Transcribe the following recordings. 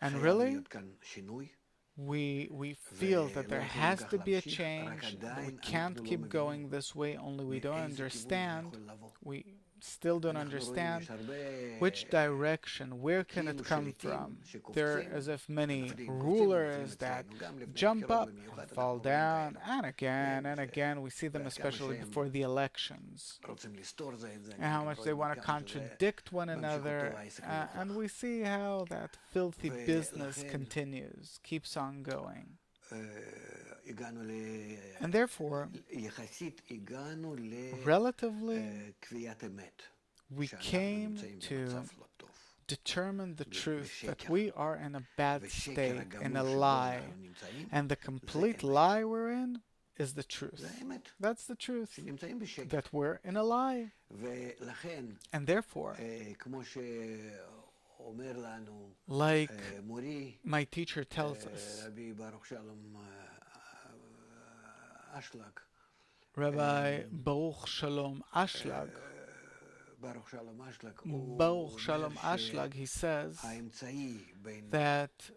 And really, we feel that there has to be a change, that we can't keep going this way, only we don't understand, we still don't understand which direction, where can it come from. There are as if many rulers that jump up and fall down, and again, we see them especially before the elections, and how much they want to contradict one another, and we see how that filthy business continues, keeps on going. And therefore, relatively, we came to determine the truth that we are in a bad state, in a lie, and the complete lie we're in is the truth. That's the truth, that we're in a lie. And therefore, like my teacher tells us, Rabbi Baruch Shalom Ashlag, he says that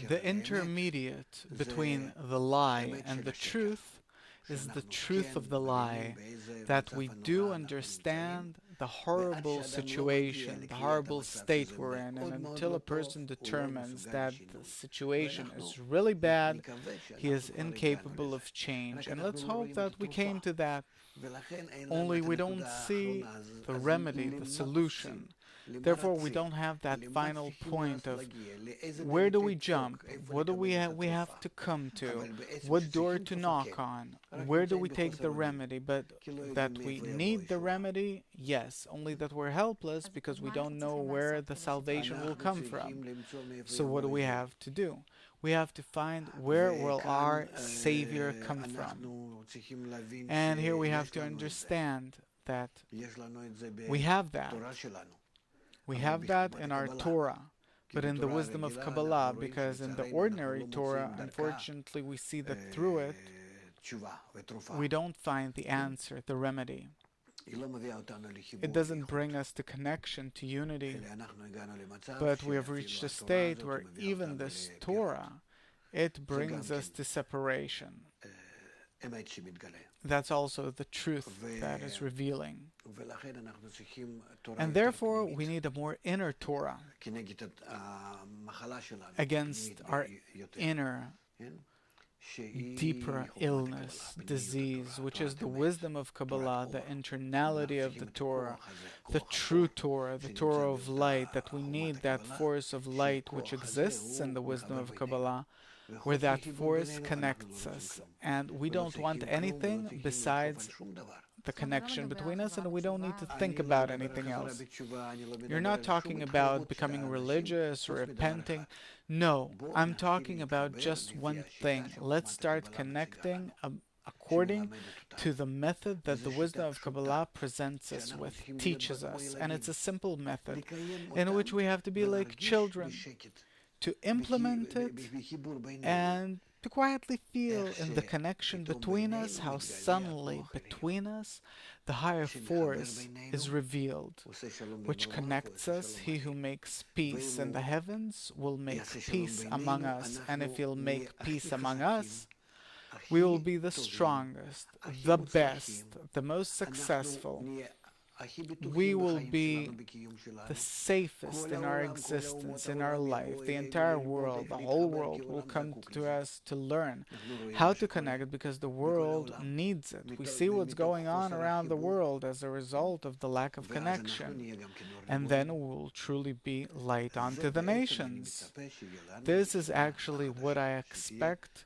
the intermediate between the lie and the truth is the truth of the lie, that we do understand the horrible situation, the horrible state we're in, and until a person determines that the situation is really bad, he is incapable of change. And let's hope that we came to that. Only we don't see the remedy, the solution. Therefore, we don't have that final point of where do we jump? What do we have to come to? What door to knock on? Where do we take the remedy? But that we need the remedy, yes, only that we're helpless because we don't know where the salvation will come from. So what do we have to do? We have to find where will our Savior come from. And here we have to understand that we have that. We have that in our Torah, but in the wisdom of Kabbalah, because in the ordinary Torah, unfortunately, we see that through it, we don't find the answer, the remedy. It doesn't bring us to connection, to unity, but we have reached a state where even this Torah, it brings us to separation. That's also the truth that is revealing. And therefore, we need a more inner Torah against our inner, deeper illness, disease, which is the wisdom of Kabbalah, the internality of the Torah, the true Torah, the Torah of light, that we need that force of light which exists in the wisdom of Kabbalah, where that force connects us. And we don't want anything besides the connection between us, and we don't need to think about anything else. You're not talking about becoming religious or repenting. No, I'm talking about just one thing. Let's start connecting according to the method that the wisdom of Kabbalah presents us with, teaches us. And it's a simple method in which we have to be like children, to implement it and to quietly feel in the connection between us, how suddenly between us the higher force is revealed, which connects us. He who makes peace in the heavens will make peace among us, and if he'll make peace among us, we will be the strongest, the best, the most successful. We will be the safest in our existence, in our life. The entire world, the whole world will come to us to learn how to connect, because the world needs it. We see what's going on around the world as a result of the lack of connection. And then we will truly be light unto the nations. This is actually what I expect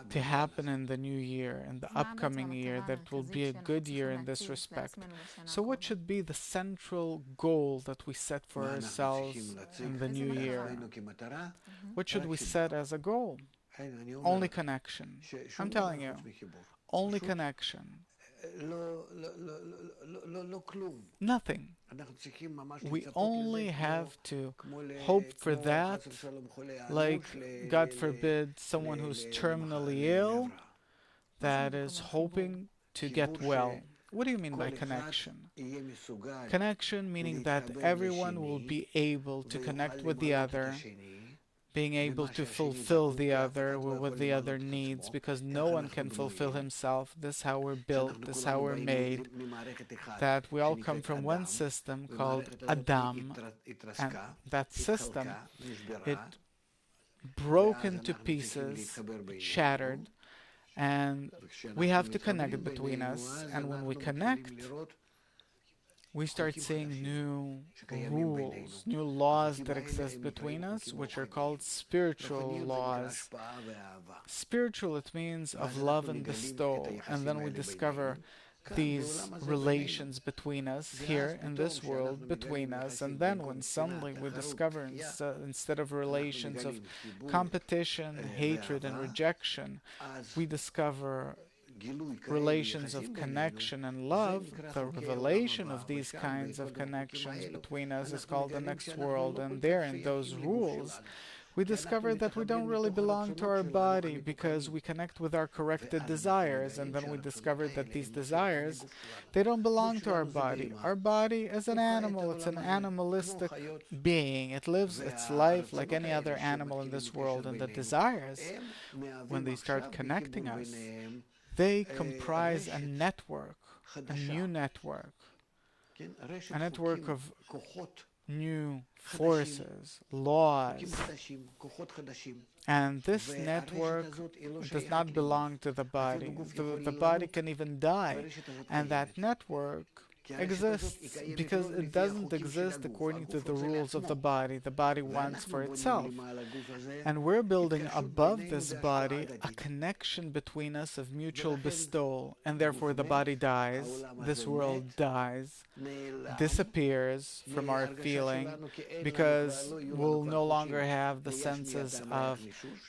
to happen in the new year, in the upcoming year, that will be a good year in this respect. So what should be the central goal that we set for ourselves in the new year? What should we set as a goal? Only connection. I'm telling you, only connection. Nothing. We only have to hope for that, like, God forbid, someone who's terminally ill that is hoping to get well. What do you mean by connection? Connection meaning that everyone will be able to connect with the other, being able to fulfill the other what the other needs, because no one can fulfill himself. This is how we're built, this is how we're made, that we all come from one system called Adam, and that system, it broke into pieces, shattered, and we have to connect between us. And when we connect, we start seeing new rules, new laws that exist between us, which are called spiritual laws. Spiritual, it means of love and bestowal. And then we discover these relations between us here in this world, between us. And then when suddenly we discover instead of relations of competition, hatred, and rejection, we discover relations of connection and love. The revelation of these kinds of connections between us is called the next world, and there in those rules we discover that we don't really belong to our body because we connect with our corrected desires, and then we discover that these desires, they don't belong to our body. Our body is an animal, it's an animalistic being. It lives its life like any other animal in this world, and the desires, when they start connecting us, they comprise a network, a new network, a network of new forces, laws. And this network does not belong to the body. The body can even die, and that network exists because it doesn't exist according to the rules of the body. The body wants for itself. And we're building above this body a connection between us of mutual bestowal, and therefore the body dies, this world dies, disappears from our feeling, because we'll no longer have the senses of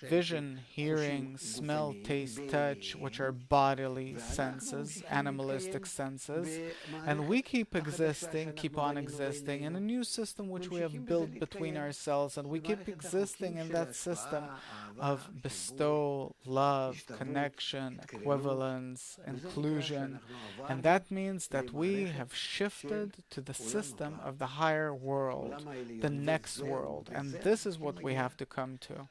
vision, hearing, smell, taste, touch, which are bodily senses, animalistic senses, and we keep existing, keep on existing in a new system which we have built between ourselves, and we keep existing in that system of bestowal, love, connection, equivalence, inclusion, and that means that we have shifted to the system of the higher world, the next world, and this is what we have to come to.